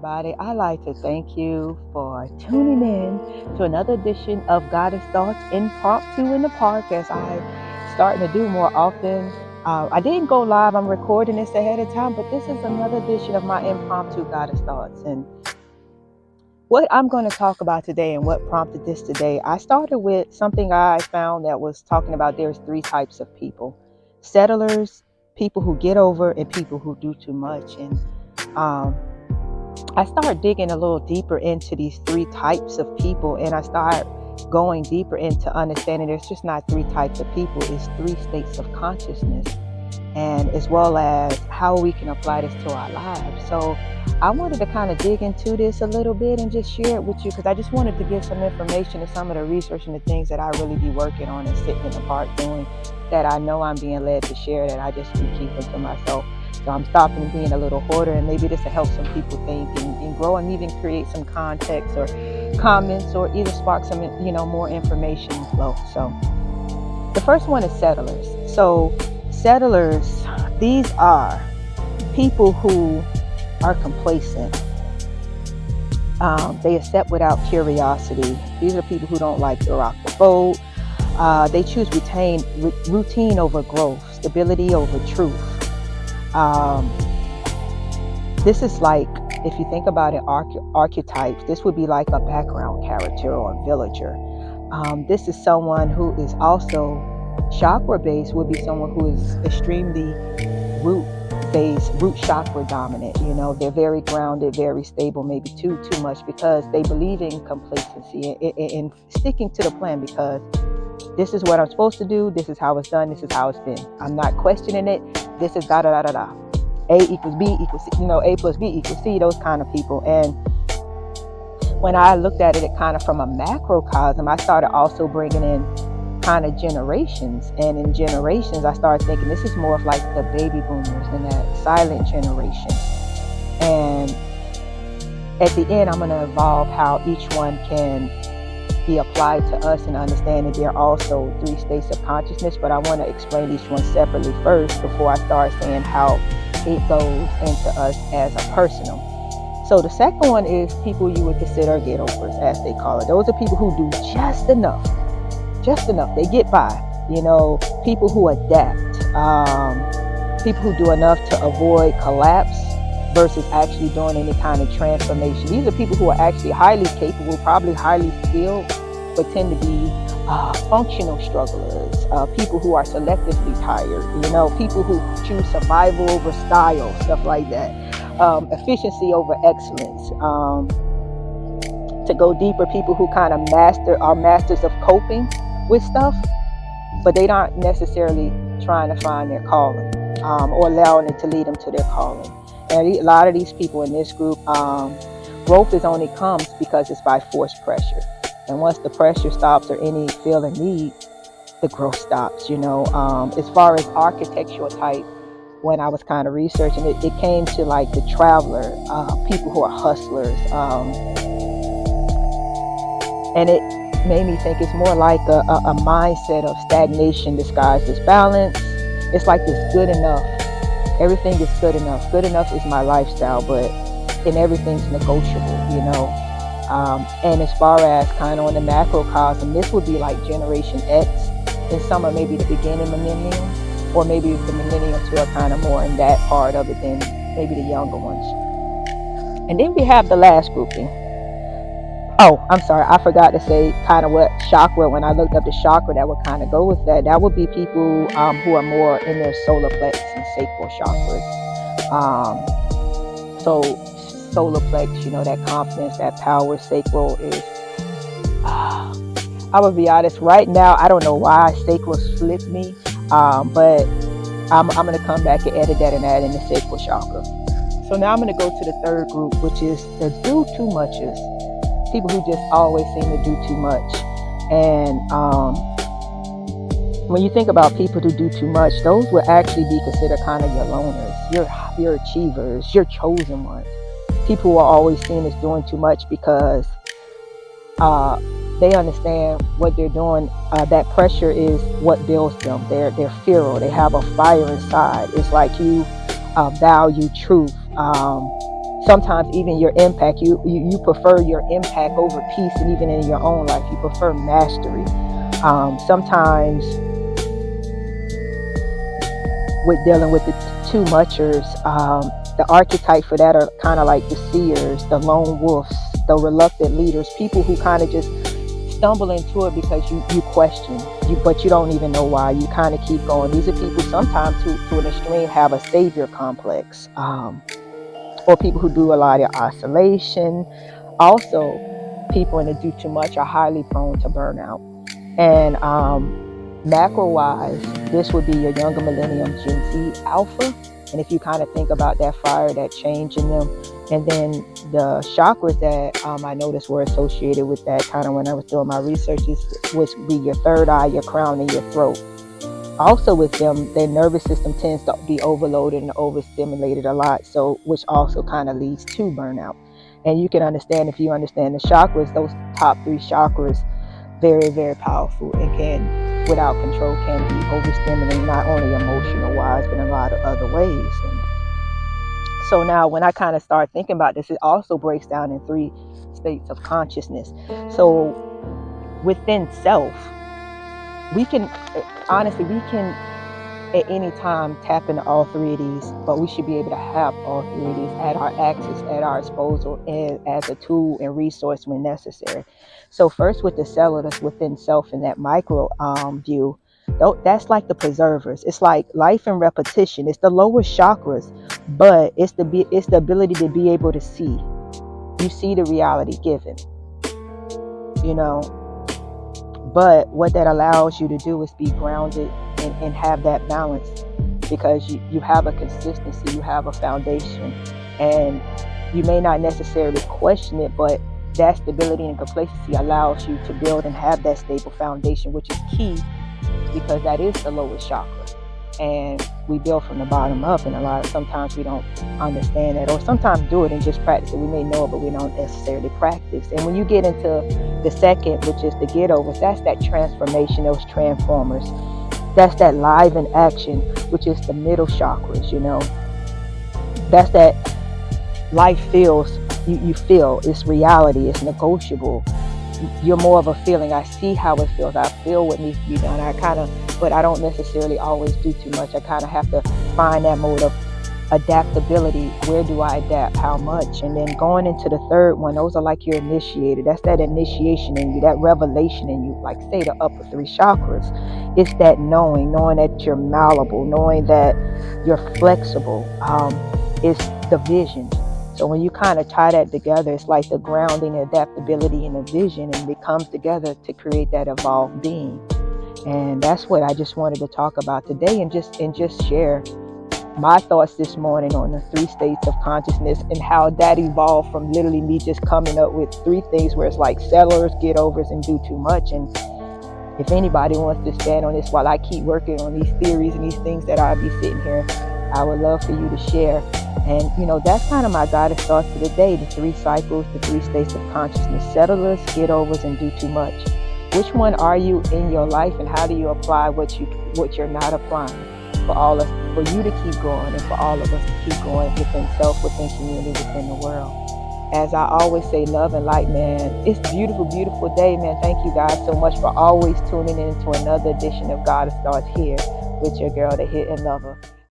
everybody. I'd like to thank you for tuning in to another edition of Goddess Thoughts Impromptu in the Park as I starting to do more often. I didn't go live. I'm recording this ahead of time, but this is another edition of my impromptu Goddess Thoughts. And what I'm going to talk about today and what prompted this today, I started with something I found that was talking about there's three types of people: settlers, people who get over, and people who do too much. And I started digging a little deeper into these three types of people, and I started going deeper into understanding there's just not three types of people, it's three states of consciousness, and as well as how we can apply this to our lives. So I wanted to kind of dig into this a little bit and just share it with you, because I just wanted to give some information and some of the research and the things that I really be working on and sitting in the park doing, that I know I'm being led to share, that I just be keeping to myself. So I'm stopping being a little hoarder, and maybe this will help some people think and grow, and even create some context or comments, or either spark some, more information and flow. So the first one is settlers. So settlers, these are people who are complacent. They accept without curiosity. These are people who don't like to rock the boat. They choose routine over growth, stability over truth. This is like, if you think about it, archetypes, this would be like a background character or a villager. This is someone who is also chakra-based, would be someone who is extremely root-based, root chakra dominant. They're very grounded, very stable, maybe too much, because they believe in complacency and sticking to the plan, because this is what I'm supposed to do, this is how it's done, this is how it's been. I'm not questioning it. This is da-da-da-da-da. A equals B equals C, A plus B equals C, those kind of people. And when I looked at it kind of from a macrocosm, I started also bringing in kind of generations. And in generations, I started thinking this is more of like the baby boomers and that silent generation. And at the end, I'm going to evolve how each one can be applied to us, and understand that there are also three states of consciousness. But I want to explain each one separately first before I start saying how it goes into us as a personal. So the second one is people you would consider get-overs, as they call it. Those are people who do just enough. They get by. People who adapt. People who do enough to avoid collapse versus actually doing any kind of transformation. These are people who are actually highly capable, probably highly skilled, but tend to be functional strugglers, people who are selectively tired, people who choose survival over style, stuff like that, efficiency over excellence. To go deeper, people who kind of are masters of coping with stuff, but they aren't necessarily trying to find their calling, or allowing it to lead them to their calling. And a lot of these people in this group, growth is only comes because it's by forced pressure. And once the pressure stops, or any feeling need, the growth stops. As far as architectural type, when I was kind of researching it, it came to like the traveler, people who are hustlers. And it made me think it's more like a mindset of stagnation disguised as balance. It's like this good enough. Everything is good enough. Good enough is my lifestyle, and everything's negotiable, And as far as kind of on the macrocosm, this would be like Generation X, and some are maybe the beginning millennium, or maybe the millennials who are kind of more in that part of it than maybe the younger ones. And then we have the last grouping. Oh, I'm sorry, I forgot to say kind of what chakra, when I looked up the chakra that would kind of go with that. That would be people who are more in their solar plex and sacral chakras. So solar plex, that confidence, that power. Sacral is, I would be honest, right now, I don't know why sacral slipped me, but I'm going to come back and edit that and add in the sacral chakra. So now I'm going to go to the third group, which is the do too muches. People who just always seem to do too much. And when you think about people who do too much, those will actually be considered kind of your loners, your achievers, your chosen ones. People who are always seen as doing too much because they understand what they're doing. That pressure is what builds them. They're feral. They have a fire inside. It's like you value truth, sometimes even your impact, you prefer your impact over peace, and even in your own life you prefer mastery. Sometimes with dealing with the too muchers, the archetype for that are kind of like the seers, the lone wolves, the reluctant leaders, people who kind of just stumble into it because you question you, but you don't even know why. You kind of keep going. These are people sometimes who to an extreme have a savior complex, or people who do a lot of isolation. Also, people in the do too much are highly prone to burnout. And macro wise, this would be your younger millennium Gen Z alpha. And if you kind of think about that fire, that change in them, and then the chakras that I noticed were associated with that kind of when I was doing my research, would be your third eye, your crown, and your throat. Also with them, their nervous system tends to be overloaded and overstimulated a lot, so which also kind of leads to burnout. And you can understand, if you understand the chakras, those top three chakras, very, very powerful, and can, without control, can be overstimulating, not only emotional wise, but in a lot of other ways. And so now when I kind of start thinking about this, it also breaks down in 3 states of consciousness. So within self, we can, honestly, we can at any time tap into all 3 of these, but we should be able to have all 3 of these at our access, at our disposal, and as a tool and resource when necessary. So first with the cellulus within self in that micro view, that's like the preservers. It's like life and repetition. It's the lower chakras, but it's the ability to be able to see. You see the reality given, you know. But what that allows you to do is be grounded and have that balance, because you have a consistency, you have a foundation, and you may not necessarily question it, but that stability and complacency allows you to build and have that stable foundation, which is key, because that is the lowest chakra. And we build from the bottom up, and sometimes we don't understand that, or sometimes do it and just practice it. We may know it, but we don't necessarily practice. And when you get into the second, which is the get overs, that's that transformation, those transformers. That's that live in action, which is the middle chakras, you know. That's that life feels, you feel, it's reality, it's negotiable. You're more of a feeling. I see how it feels. I feel what needs to be done. But I don't necessarily always do too much. I kind of have to find that mode of adaptability. Where do I adapt? How much? And then going into the third one, those are like your initiator. That's that initiation in you, that revelation in you. Like say the upper 3 chakras. It's that knowing that you're malleable, knowing that you're flexible. It's the vision. So when you kind of tie that together, it's like the grounding, adaptability, and the vision, and it comes together to create that evolved being. And that's what I just wanted to talk about today, and just share my thoughts this morning on the 3 states of consciousness, and how that evolved from literally me just coming up with 3 things where it's like settlers, get overs, and do too much. And if anybody wants to stand on this while I keep working on these theories and these things that I'll be sitting here, I would love for you to share. And that's kind of my guided thoughts for the day, the 3 cycles, the 3 states of consciousness: settlers, get overs, and do too much. Which one are you in your life, and how do you apply what you're not applying, for you to keep going, and for all of us to keep going within self, within community, within the world? As I always say, love and light, man. It's a beautiful, beautiful day, man. Thank you guys so much for always tuning in to another edition of God Starts Here with your girl, the Hidden Lovr.